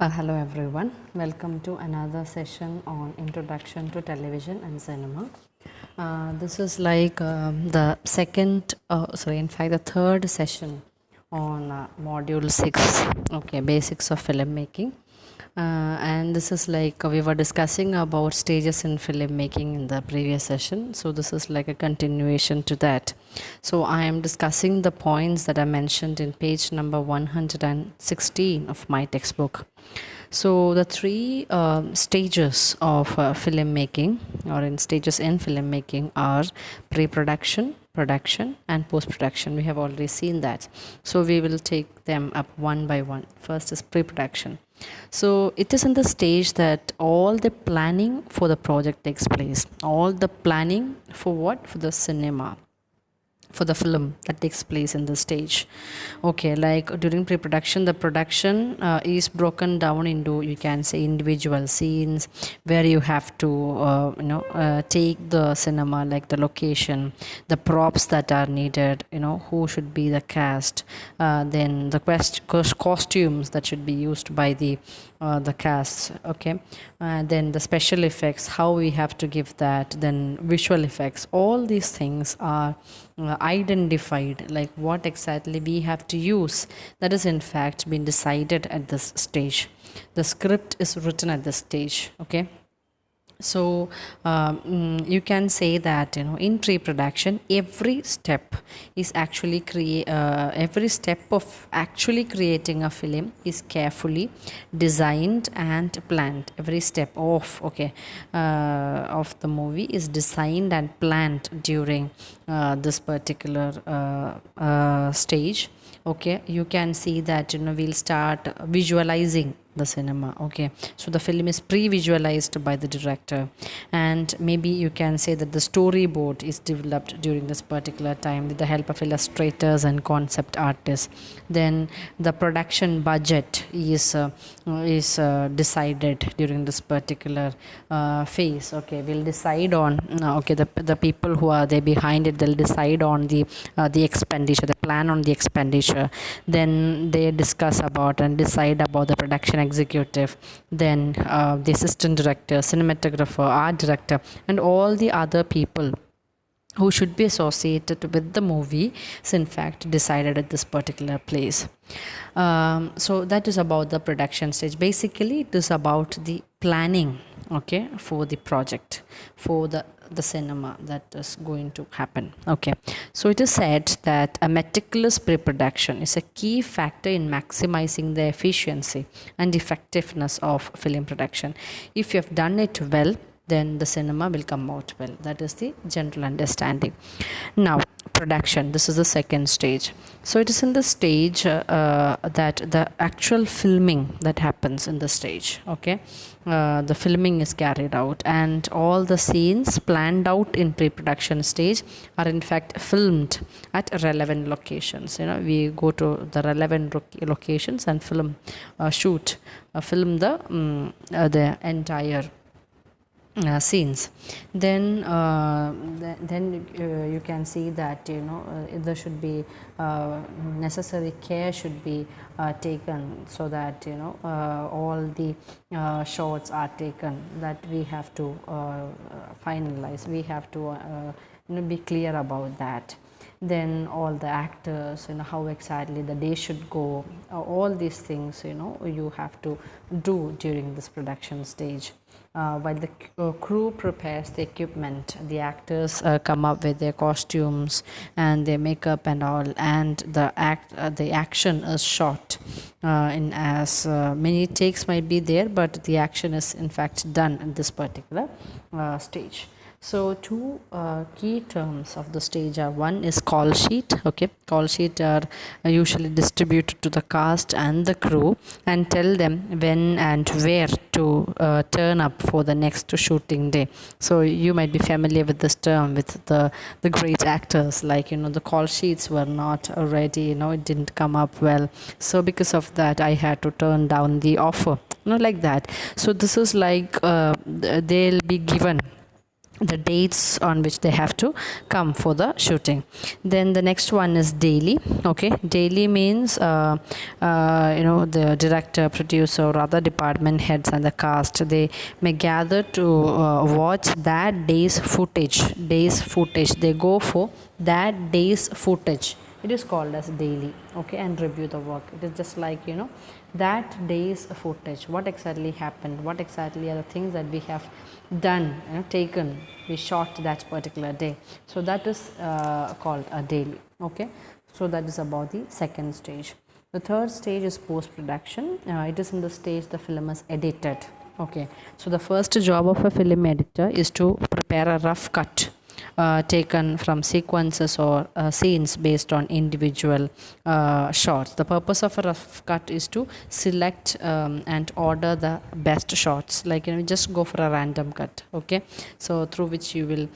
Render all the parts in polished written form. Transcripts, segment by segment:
Hello everyone, welcome to another session on Introduction to Television and Cinema. This is like the second, in fact, the third session on Module 6, okay, Basics of Filmmaking. And this is like we were discussing about stages in filmmaking in the previous session, so this is like a continuation to that. So I am discussing the points that I mentioned in page number 116 of my textbook. So the three stages of filmmaking, or in stages in filmmaking, are pre-production, production, and post-production. We have already seen that. So we will take them up one by one. First is pre-production. So it is in the stage that all the planning for the project takes place. All the planning for what? For the cinema, for the film that takes place in the stage. Okay, like during pre-production, the production is broken down into, you can say, individual scenes where you have to take the cinema, like the location, the props that are needed, who should be the cast, then the costumes that should be used by the cast. Okay, then the special effects, how we have to give that, then visual effects, all these things are identified, like what exactly we have to use. That is in fact been decided at this stage. The script is written at this stage. Okay, so you can say that in pre-production, every step is actually every step of actually creating a film is carefully designed and planned. Every step of the movie is designed and planned during this particular stage. Okay, you can see that we'll start visualizing the cinema. Okay, so the film is pre-visualized by the director, and maybe you can say that the storyboard is developed during this particular time with the help of illustrators and concept artists. Then the production budget is decided during this particular phase. Okay, we'll decide on the people who are there behind it, they'll decide on the expenditure, the plan on the expenditure. Then they discuss about and decide about the production executive, then the assistant director, cinematographer, art director, and all the other people who should be associated with the movie is in fact decided at this particular place. So that is about the production stage. Basically, it is about the planning, okay, for the project, for the cinema that is going to happen. Okay, so it is said that a meticulous pre-production is a key factor in maximizing the efficiency and effectiveness of film production. If you have done it well, then the cinema will come out well. That is the general understanding. Now, production, this is the second stage. So it is in the stage that the actual filming that happens in the stage. Okay, the filming is carried out, and all the scenes planned out in pre-production stage are in fact filmed at relevant locations. We go to the relevant locations and film the entire scenes. Then you can see that there should be necessary care should be taken, so that all the shots are taken that we have to finalize. We have to be clear about that. Then all the actors, how exactly the day should go, all these things you have to do during this production stage. While the crew prepares the equipment, the actors come up with their costumes and their makeup and all, and the action is shot in as many takes might be there, but the action is in fact done in this particular stage. So two key terms of the stage are, one is call sheet. Okay, call sheet are usually distributed to the cast and the crew and tell them when and where to turn up for the next shooting day. So you might be familiar with this term with the great actors, like the call sheets were not ready, it didn't come up well, so because of that I had to turn down the offer, like that. So this is like they'll be given the dates on which they have to come for the shooting. Then the next one is daily. Okay, daily means the director, producer, or other department heads and the cast, they may gather to watch that day's footage. They go for that day's footage. It is called as daily. Okay, and review the work. It is just like that day's footage, what exactly happened, what exactly are the things that we have done, taken, we shot that particular day. So that is called a daily. Okay, so that is about the second stage. The third stage is post production. It is in the stage the film is edited. Okay, so the first job of a film editor is to prepare a rough cut taken from sequences or scenes based on individual shots. The purpose of a rough cut is to select and order the best shots. Like just go for a random cut. Okay, so through which you will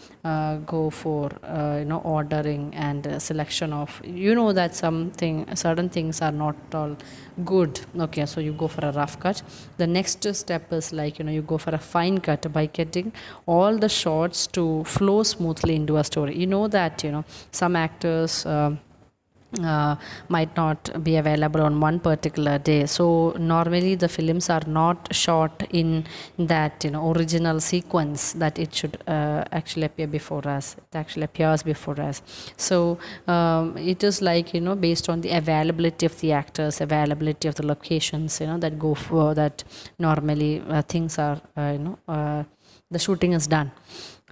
go for ordering and selection of that certain things are not all good. Okay, so you go for a rough cut. The next step is like you go for a fine cut by getting all the shots to flow smoothly into a story. That some actors might not be available on one particular day, so normally the films are not shot in that original sequence that it should actually appear before us. It actually appears before us. So it is like based on the availability of the actors, availability of the locations, that go for that. Normally things are the shooting is done.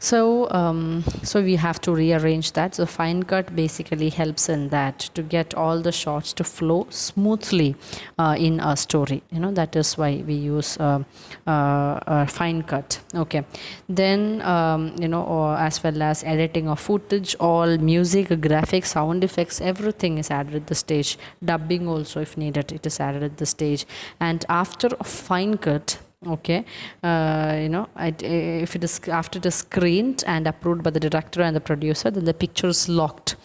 So we have to rearrange that. So fine cut basically helps in that, to get all the shots to flow smoothly in a story. That is why we use fine cut. Okay, then as well as editing of footage, all music, graphics, sound effects, everything is added at the stage. Dubbing also, if needed, it is added at the stage. And after a fine cut, okay, if it is after it is screened and approved by the director and the producer, then the picture is locked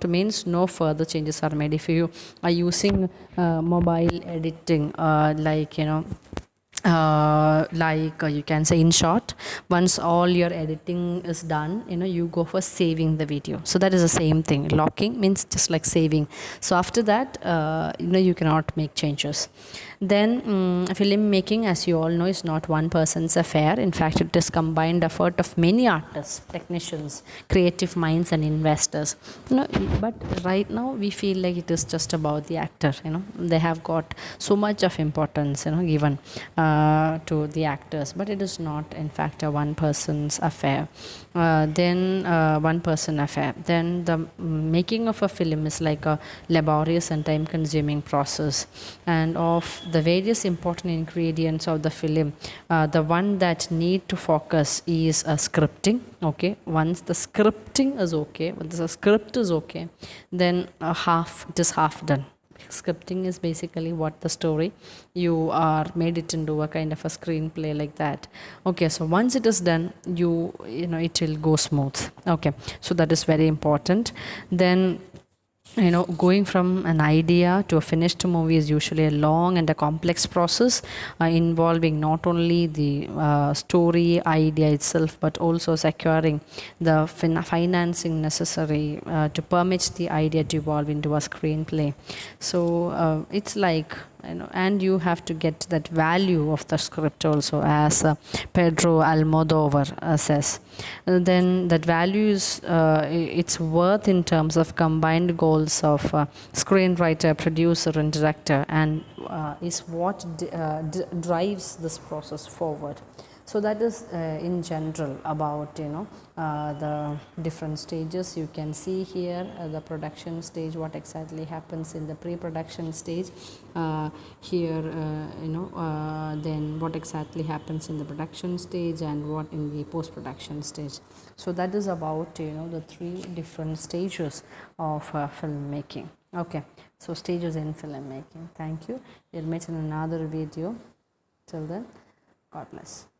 means no further changes are made. If you are using mobile editing, you can say, in short, once all your editing is done, you go for saving the video. So that is the same thing. Locking means just like saving. So after that you cannot make changes. Then film making, as you all know, is not one person's affair. In fact, it is combined effort of many artists, technicians, creative minds and investors. But right now we feel like it is just about the actor. They have got so much of importance given to the actors, but it is not in fact a one person's affair. Then one person affair. Then the making of a film is like a laborious and time consuming process, and of the various important ingredients of the film, the one that need to focus is scripting. Okay, once the scripting is okay, once the script is okay, then it is half done. Scripting is basically what the story you are made it into a kind of a screenplay, like that. Okay, so once it is done, it will go smooth. Okay, so that is very important. Then going from an idea to a finished movie is usually a long and a complex process, involving not only the story idea itself, but also securing the financing necessary to permit the idea to evolve into a screenplay. So it's like, and you have to get that value of the script also, as Pedro Almodovar says. Then that value is its worth in terms of combined goals of screenwriter, producer and director, and is what drives this process forward. So that is in general about the different stages. You can see here the production stage, what exactly happens in the pre-production stage, here then what exactly happens in the production stage, and what in the post-production stage. So that is about the three different stages of filmmaking. Okay, so stages in filmmaking. Thank you. We'll meet in another video. Till then, God bless.